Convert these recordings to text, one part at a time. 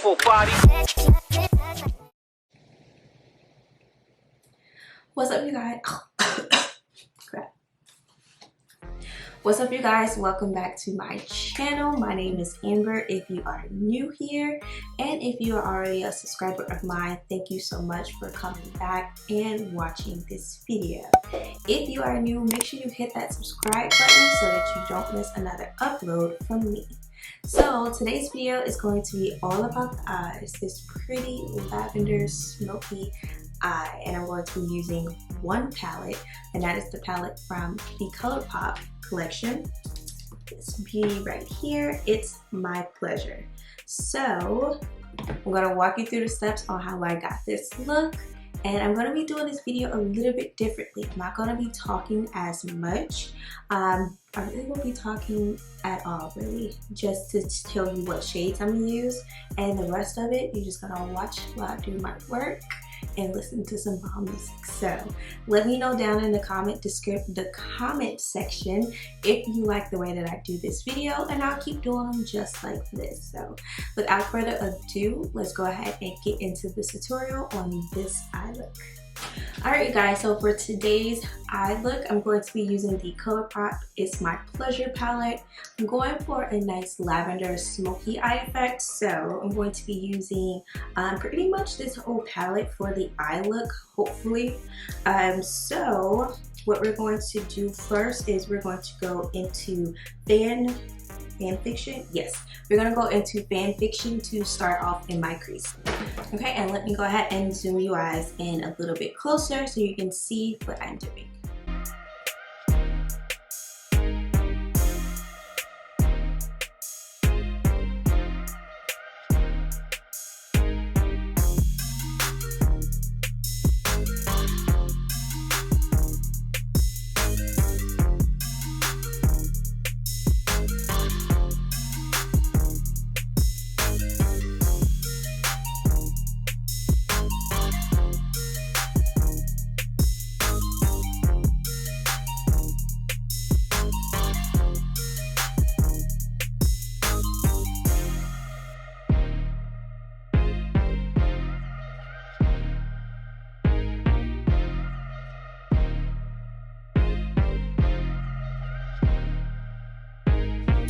beautiful body. What's up, you guys? Crap. What's up, you guys? Welcome back to my channel. My name is Amber if you are new here, and if you are already a subscriber of mine, thank you so much for coming back and watching this video. If you are new, make sure you hit that subscribe button so that you don't miss another upload from me. So today's video is going to be all about the eyes, this pretty lavender smoky eye, and I'm going to be using one palette, and that is the palette from the Colourpop collection. This beauty right here, it's My Pleasure. So I'm going to walk you through the steps on how I got this look, and I'm going to be doing this video a little bit differently. I'm not going to be talking as much. I really won't be talking at all, really, just to tell you what shades I'm going to use, and the rest of it you're just going to watch while I do my work and listen to some bomb music. So let me know down in the comment section if you like the way that I do this video, and I'll keep doing them just like this. So without further ado, let's go ahead and get into this tutorial on this eye look. Alright, you guys, so for today's eye look, I'm going to be using the Colourpop It's My Pleasure palette. I'm going for a nice lavender smoky eye effect, so I'm going to be using pretty much this whole palette for the eye look, hopefully. So what we're going to do first is we're going to go into fan fiction. Yes, we're gonna go into fan fiction to start off in my crease. Okay, and let me go ahead and zoom you guys in a little bit closer so you can see what I'm doing.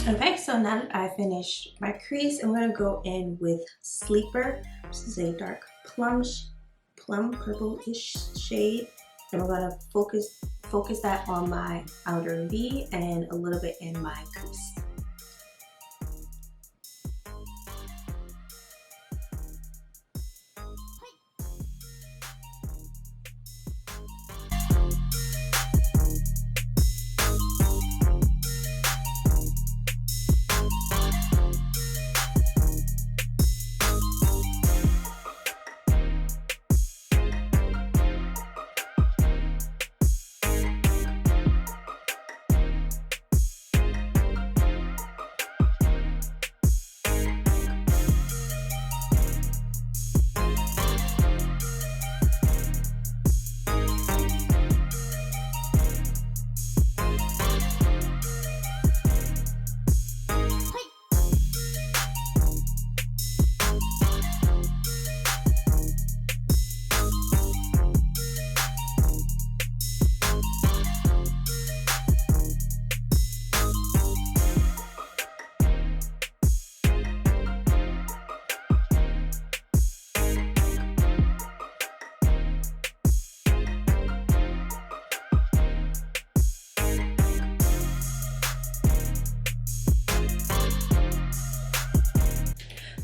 Okay, so now that I finished my crease, I'm going to go in with Sleeper. This is a dark plum purple-ish shade, and we're going to focus that on my outer V and a little bit in my crease.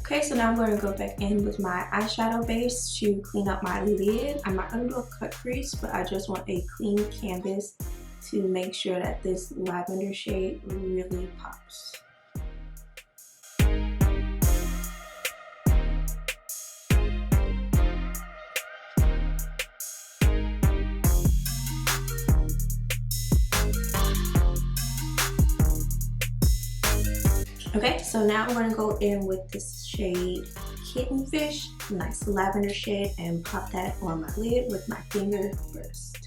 Okay, so now I'm going to go back in with my eyeshadow base to clean up my lid. I'm not going to do a cut crease, but I just want a clean canvas to make sure that this lavender shade really pops. Okay, so now I'm going to go in with this shade Kitten Fish, nice lavender shade, and pop that on my lid with my finger first.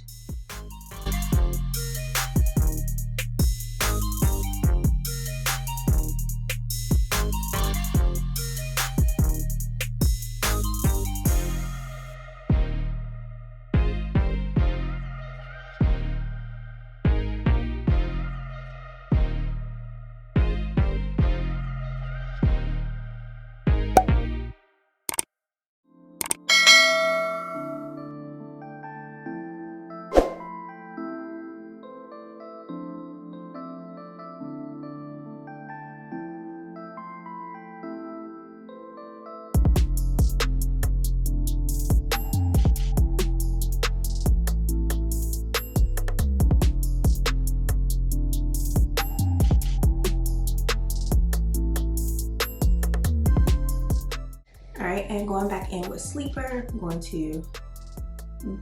Alright, and going back in with Sleeper, I'm going to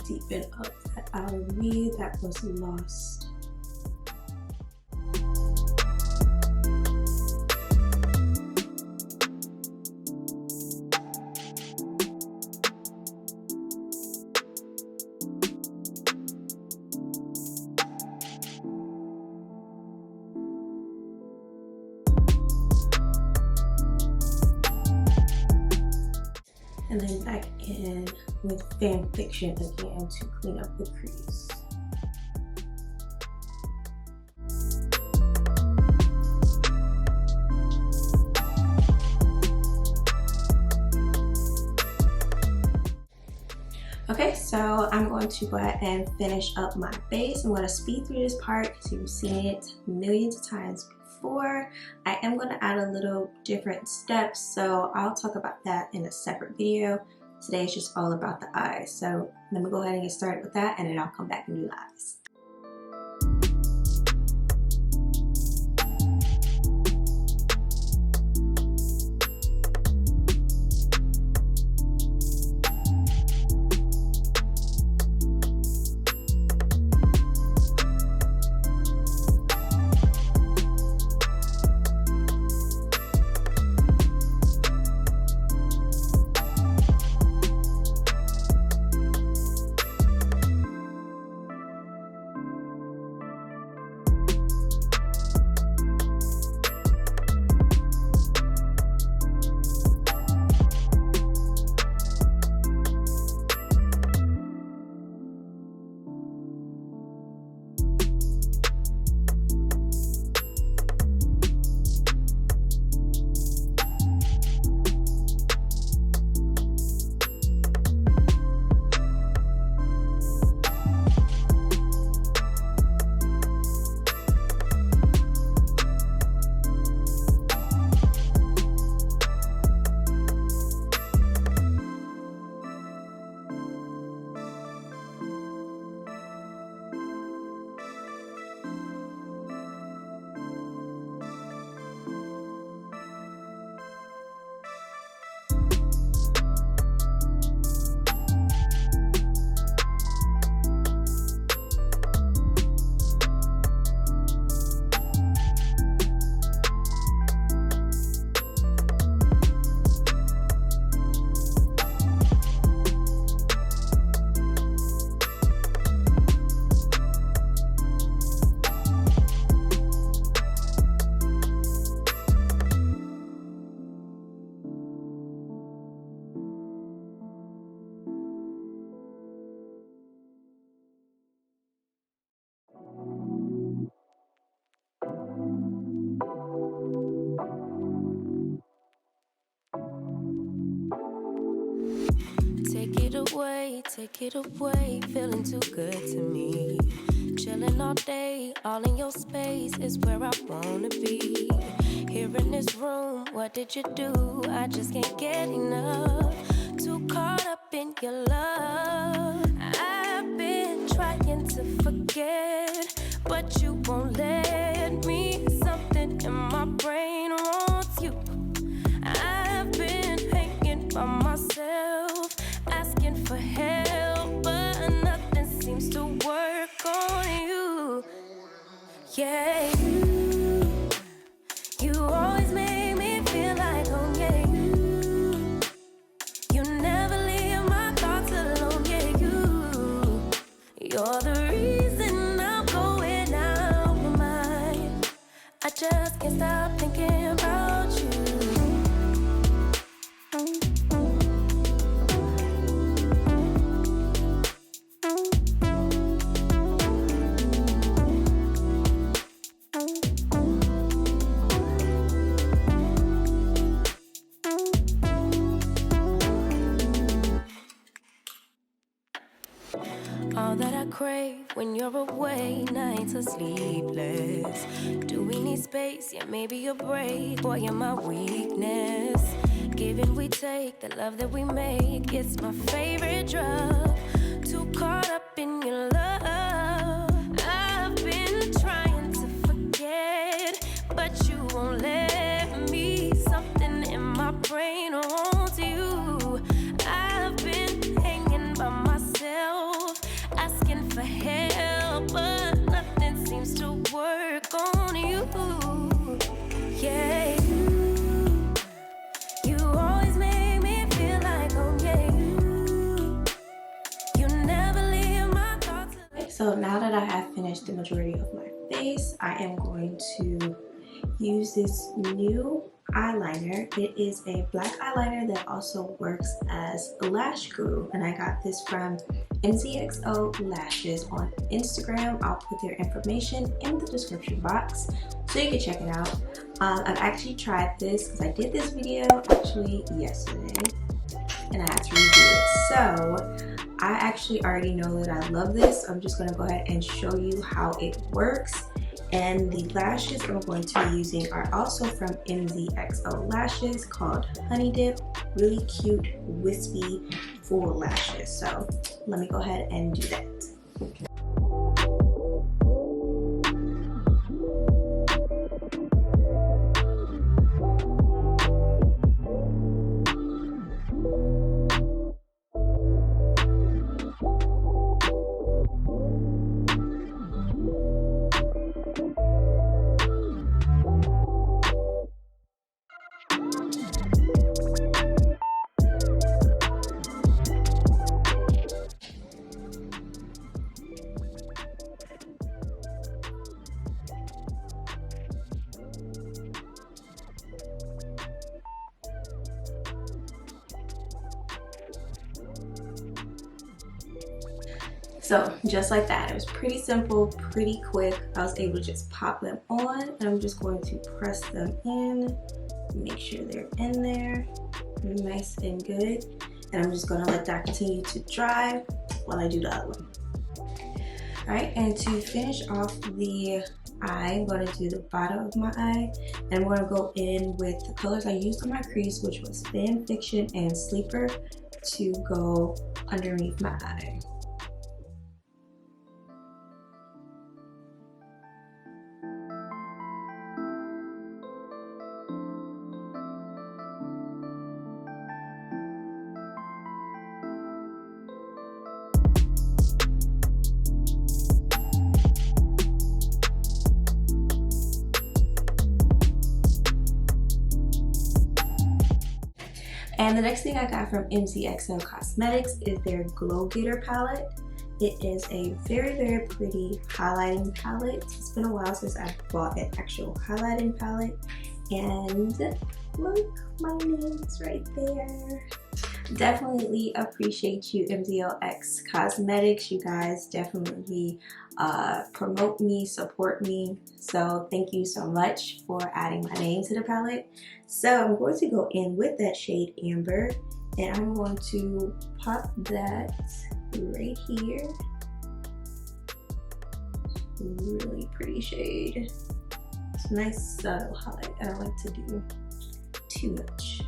deepen up that outer V that was lost. And then back in with Fan Fiction again to clean up the crease. Okay, so I'm going to go ahead and finish up my base. I'm going to speed through this part because you've seen it millions of times before. I am going to add a little different steps, so I'll talk about that in a separate video. Today is just all about the eyes. So let me go ahead and get started with that, and then I'll come back and do the eyes. Take it away, feeling too good to me. Chilling all day, all in your space is where I wanna be. Here in this room, what did you do? I just can't get enough. Too caught up in your love. I've been trying to forget, but you won't let me. Something in my brain wants you. I've been hanging by myself, asking for help, but nothing seems to work on you. Yeah, you always make me feel like home. Yeah, you never leave my thoughts alone. Yeah, you're the reason I'm going out my mind. I just can't stop thinking about you. All that I crave when you're away, nights are sleepless. Do we need space? Yeah, maybe a break. Boy, you're my weakness. Give and we take, the love that we make, it's my favorite drug. Too caught up in your love. I've been trying to forget, but you won't let me. Something in my brain wants you. So now that I have finished the majority of my face, I am going to use this new eyeliner. It is a black eyeliner that also works as a lash glue, and I got this from MZXO Lashes on Instagram. I'll put their information in the description box so you can check it out. I've actually tried this because I did this video actually yesterday and I had to redo it. So I actually already know that I love this. I'm just going to go ahead and show you how it works. And the lashes I'm going to be using are also from MZXO Lashes, called Honey Dip. Really cute, wispy, full lashes. So let me go ahead and do that. So just like that, it was pretty simple, pretty quick. I was able to just pop them on, and I'm just going to press them in, make sure they're in there, nice and good. And I'm just gonna let that continue to dry while I do the other one. All right, and to finish off the eye, I'm gonna do the bottom of my eye, and I'm gonna go in with the colors I used on my crease, which was Fan Fiction and Sleeper, to go underneath my eye. And the next thing I got from MZXO Cosmetics is their Glow Getter palette. It is a very, very pretty highlighting palette. It's been a while since I've bought an actual highlighting palette. And look, my name is right there. Definitely appreciate you, MZXO Cosmetics. You guys definitely promote me, support me. So thank you so much for adding my name to the palette. So I'm going to go in with that shade Amber, and I'm going to pop that right here. Really pretty shade. It's a nice subtle highlight. I don't like to do too much.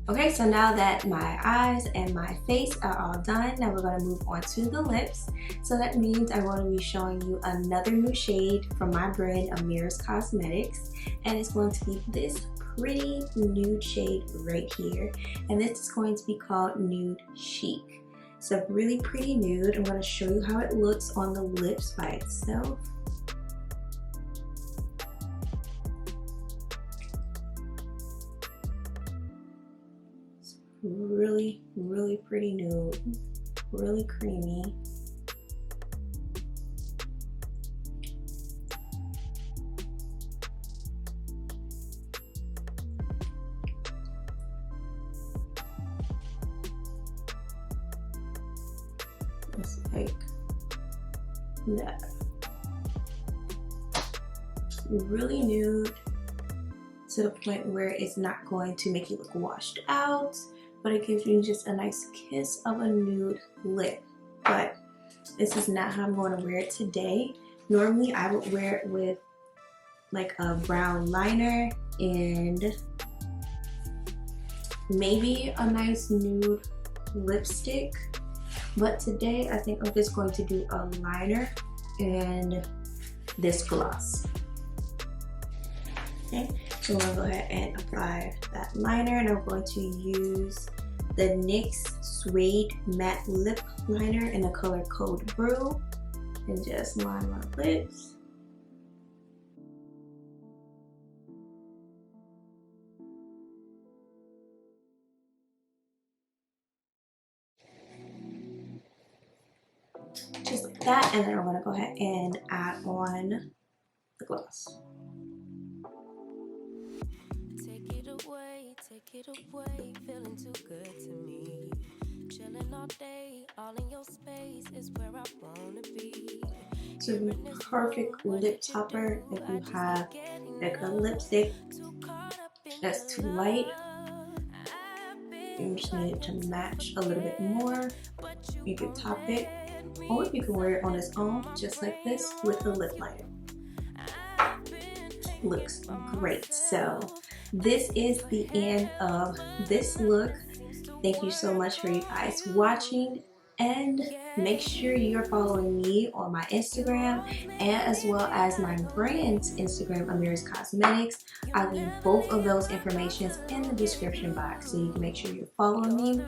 Okay, so now that my eyes and my face are all done, now we're going to move on to the lips. So that means I'm going to be showing you another new shade from my brand, Amira's Cosmetics, and it's going to be this pretty nude shade right here, and this is going to be called Nude Chic. So really pretty nude. I'm going to show you how it looks on the lips by itself. Really, really pretty nude, really creamy. It's like that. Really nude to the point where it's not going to make you look washed out, but it gives you just a nice kiss of a nude lip. But this is not how I'm going to wear it today. Normally I would wear it with like a brown liner and maybe a nice nude lipstick. But today I think I'm just going to do a liner and this gloss. Okay, so I'm gonna go ahead and apply that liner, and I'm going to use the NYX Suede Matte Lip Liner in the color Code Brew and just line my lips. Just like that, and then I'm gonna go ahead and add on the gloss. Take it away, feeling too good to me. Chilling all day, all in your space is where I wanna be. So the perfect lip topper if you have like a lipstick that's too light. You just need it to match a little bit more. You could top it, or you can wear it on its own, just like this, with the lip liner. Looks great. So this is the end of this look. Thank you so much for you guys watching, and make sure you're following me on my Instagram and as well as my brand's Instagram, Amira's Cosmetics. I'll leave both of those informations in the description box, so you can make sure you're following me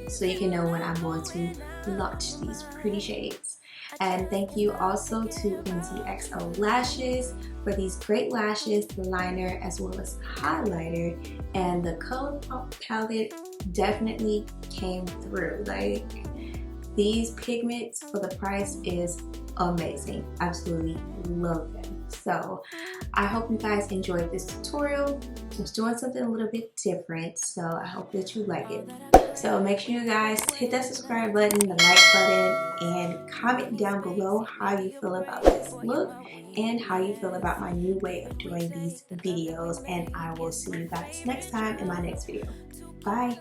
so you can know when I'm going to launch these pretty shades. And thank you also to MZXO Lashes for these great lashes, the liner as well as highlighter, and the Colourpop palette definitely came through. Like, these pigments for the price is amazing. Absolutely love them. So I hope you guys enjoyed this tutorial. I was doing something a little bit different, so I hope that you like it. So make sure you guys hit that subscribe button, the like button, and comment down below how you feel about this look and how you feel about my new way of doing these videos. And I will see you guys next time in my next video. Bye.